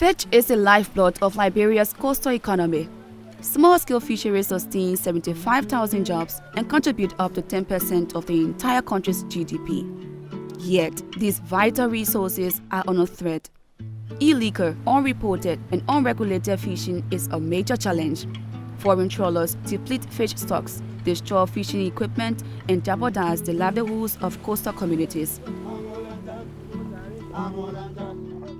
Fish is the lifeblood of Liberia's coastal economy. Small-scale fisheries sustain 75,000 jobs and contribute up to 10% of the entire country's GDP. Yet, these vital resources are under threat. Illegal, unreported, and unregulated fishing is a major challenge. Foreign trawlers deplete fish stocks, destroy fishing equipment, and jeopardize the livelihoods of coastal communities.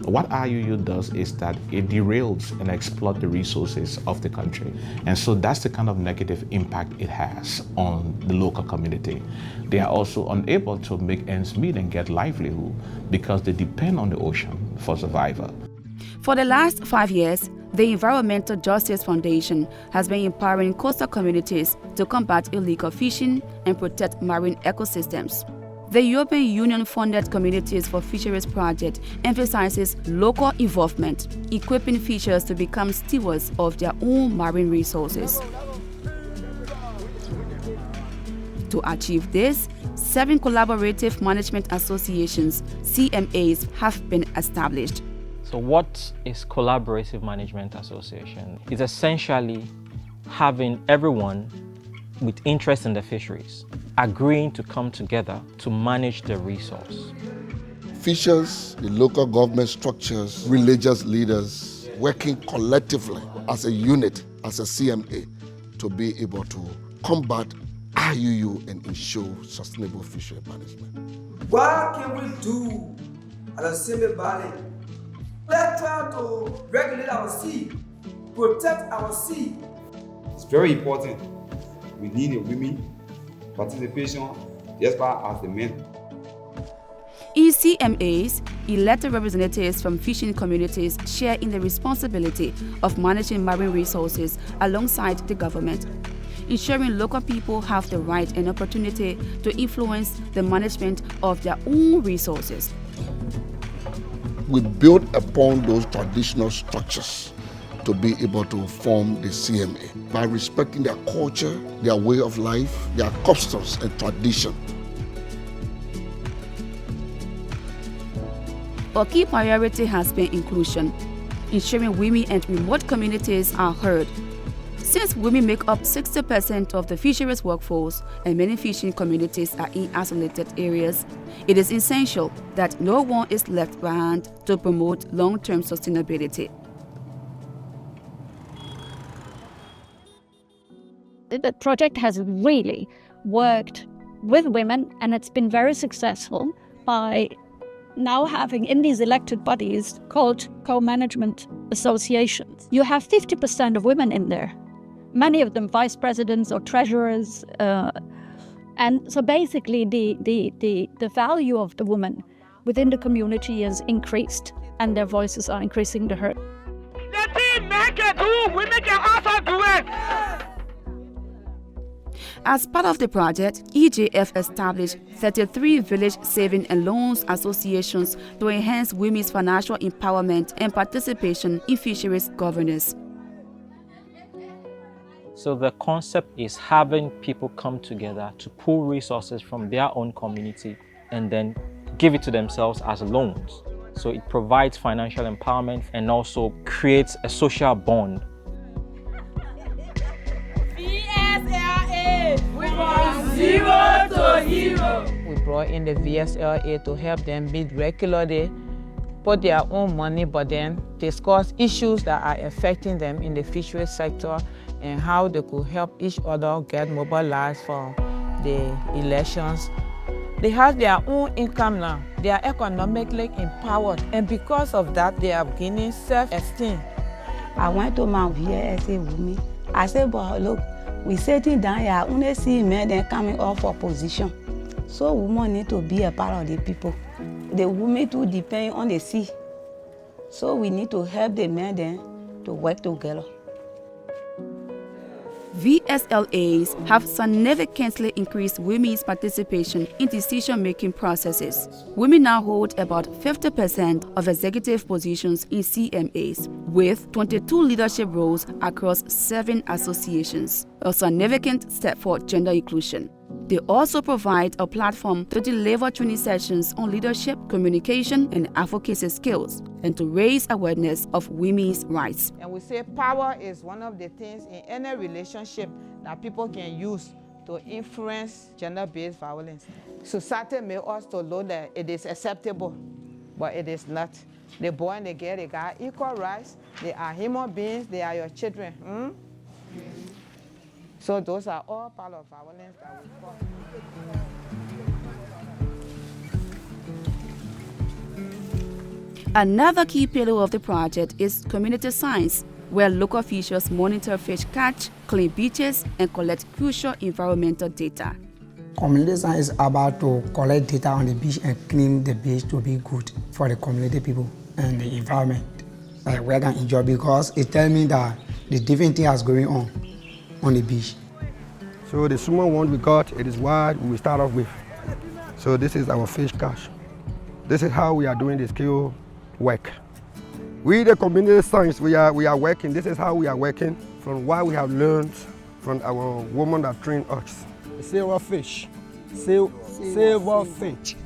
What IUU does is that it derails and exploits the resources of the country. And so that's the kind of negative impact it has on the local community. They are also unable to make ends meet and get livelihood because they depend on the ocean for survival. For the last 5 years, the Environmental Justice Foundation has been empowering coastal communities to combat illegal fishing and protect marine ecosystems. The European Union-funded Communities for Fisheries project emphasizes local involvement, equipping fishers to become stewards of their own marine resources. To achieve this, 7 collaborative management associations, CMAs, have been established. So what is Collaborative Management Association? It's essentially having everyone with interest in the fisheries agreeing to come together to manage the resource. Fishers, the local government structures, religious leaders working collectively as a unit, as a CMA, to be able to combat IUU and ensure sustainable fishery management. What can we do as a CMA body? Let's try to regulate our sea, protect our sea. It's very important. We need a women participation just as far as the men. In CMAs, elected representatives from fishing communities share in the responsibility of managing marine resources alongside the government, ensuring local people have the right and opportunity to influence the management of their own resources. We build upon those traditional structures to be able to form the CMA by respecting their culture, their way of life, their customs and tradition. A key priority has been inclusion, ensuring women and remote communities are heard. Since women make up 60% of the fisheries workforce and many fishing communities are in isolated areas, it is essential that no one is left behind to promote long-term sustainability. The project has really worked with women, and it's been very successful by now having in these elected bodies called co-management associations. You have 50% of women in there, many of them vice presidents or treasurers. And so basically the value of the woman within the community is increased and their voices are increasing to her. The men can do, women can also do it. As part of the project, EJF established 33 village saving and loans associations to enhance women's financial empowerment and participation in fisheries governance. So the concept is having people come together to pool resources from their own community and then give it to themselves as loans. So it provides financial empowerment and also creates a social bond. Zero to hero. We brought in the VSLA to help them meet regularly, put their own money, but then discuss issues that are affecting them in the fisheries sector and how they could help each other get mobilized for the elections. They have their own income now. They are economically empowered, and because of that, they are gaining self-esteem. I went to my VSLA woman. I said, but look, we sitting down here, only see men then coming up for position. So women need to be a part of the people. The women too depend on the sea. So we need to help the men then to work together. VSLAs have significantly increased women's participation in decision-making processes. Women now hold about 50% of executive positions in CMAs, with 22 leadership roles across 7 associations, a significant step for gender inclusion. They also provide a platform to deliver training sessions on leadership, communication, and advocacy skills, and to raise awareness of women's rights. And we say power is one of the things in any relationship that people can use to influence gender-based violence. Society made us to know that it is acceptable, but it is not. The boy and the girl, they got equal rights. They are human beings. They are your children. So those are all part of violence that we call. Another key pillar of the project is community science, where local officials monitor fish catch, clean beaches, and collect crucial environmental data. Community science is about to collect data on the beach and clean the beach to be good for the community people and the environment. We can enjoy because it tells me that the different things that's going on the beach. So the small one we got, it is what we start off with. So this is our fish catch. This is how we are doing the skill work. We, the community science, we are working. This is how we are working from what we have learned from our women that train us. Silver fish. Silver fish.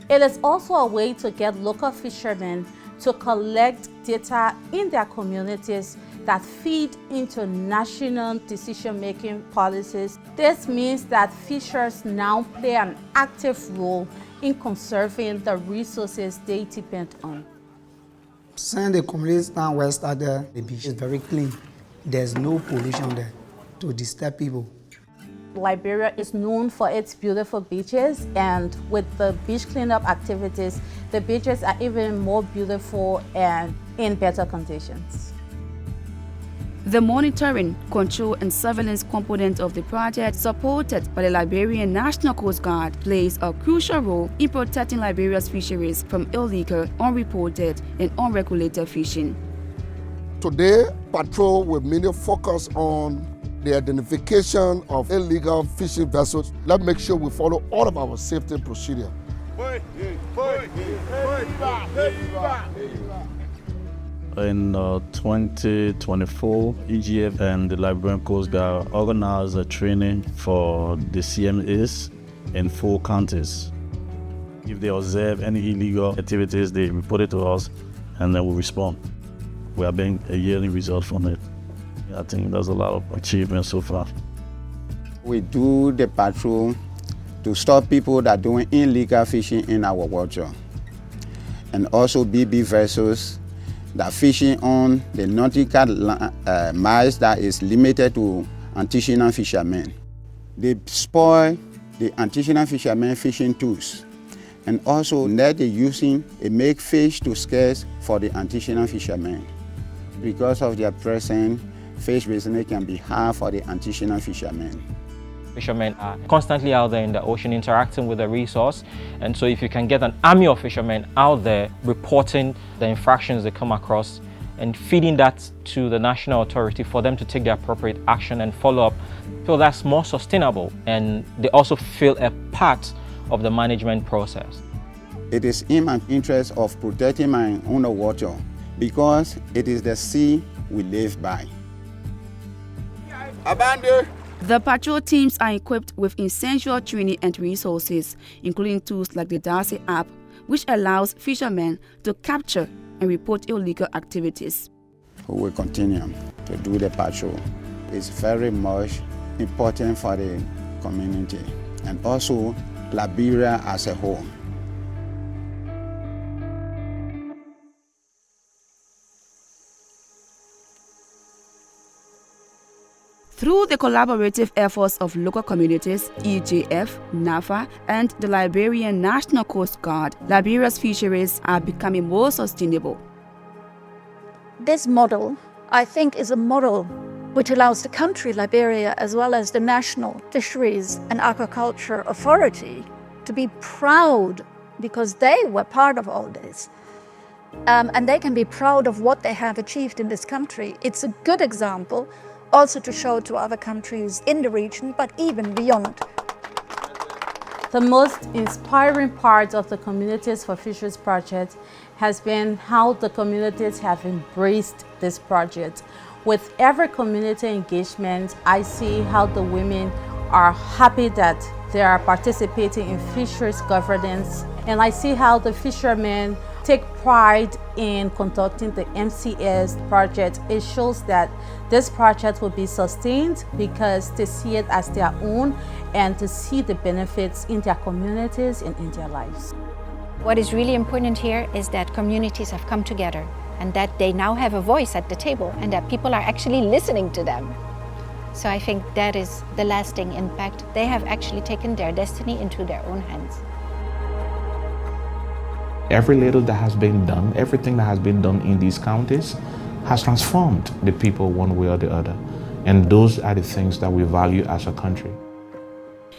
It is also a way to get local fishermen to collect data in their communities that feed into national decision-making policies. This means that fishers now play an active role in conserving the resources they depend on. Since the community now well started, the beach is very clean. There's no pollution there to disturb people. Liberia is known for its beautiful beaches, and with the beach cleanup activities, the beaches are even more beautiful and in better conditions. The monitoring, control, and surveillance component of the project, supported by the Liberian National Coast Guard, plays a crucial role in protecting Liberia's fisheries from illegal, unreported, and unregulated fishing. Today, Patrol will mainly focus on the identification of illegal fishing vessels. Let's make sure we follow all of our safety procedure. In 2024, EJF and the Liberian Coast Guard organized a training for the CMAs in 4 counties. If they observe any illegal activities, they report it to us and then we respond. We are getting a yearly result from it. I think there's a lot of achievements so far. We do the patrol to stop people that are doing illegal fishing in our water, and also BB vessels that fishing on the nautical miles that is limited to artisanal fishermen. They spoil the artisanal fishermen fishing tools, and also net they using it make fish too scarce for the artisanal fishermen. Because of their presence, fish business can be hard for the artisanal fishermen. Fishermen are constantly out there in the ocean interacting with the resource, and so if you can get an army of fishermen out there reporting the infractions they come across and feeding that to the national authority for them to take the appropriate action and follow up, so that's more sustainable, and they also feel a part of the management process. It is in my interest of protecting my own water because it is the sea we live by. Abandon. The patrol teams are equipped with essential training and resources, including tools like the Darcy app, which allows fishermen to capture and report illegal activities. We will continue to do the patrol. It's very much important for the community and also Liberia as a whole. Through the collaborative efforts of local communities, EJF, NAFA, and the Liberian National Coast Guard, Liberia's fisheries are becoming more sustainable. This model, I think, is a model which allows the country, Liberia, as well as the National Fisheries and Aquaculture Authority to be proud because they were part of all this. And they can be proud of what they have achieved in this country. It's a good example also to show to other countries in the region, but even beyond. The most inspiring part of the Communities for Fisheries project has been how the communities have embraced this project. With every community engagement, I see how the women are happy that They are participating in fisheries governance, and I see how the fishermen take pride in conducting the MCS project. It shows that this project will be sustained because they see it as their own and to see the benefits in their communities and in their lives. What is really important here is that communities have come together and that they now have a voice at the table and that people are actually listening to them. So I think that is the lasting impact. They have actually taken their destiny into their own hands. Every little that has been done, everything that has been done in these counties has transformed the people one way or the other. And those are the things that we value as a country.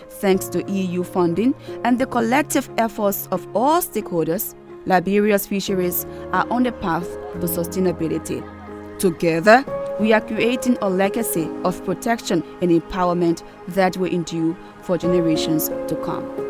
Thanks to EU funding and the collective efforts of all stakeholders, Liberia's fisheries are on the path to sustainability. Together, we are creating a legacy of protection and empowerment that will endure for generations to come.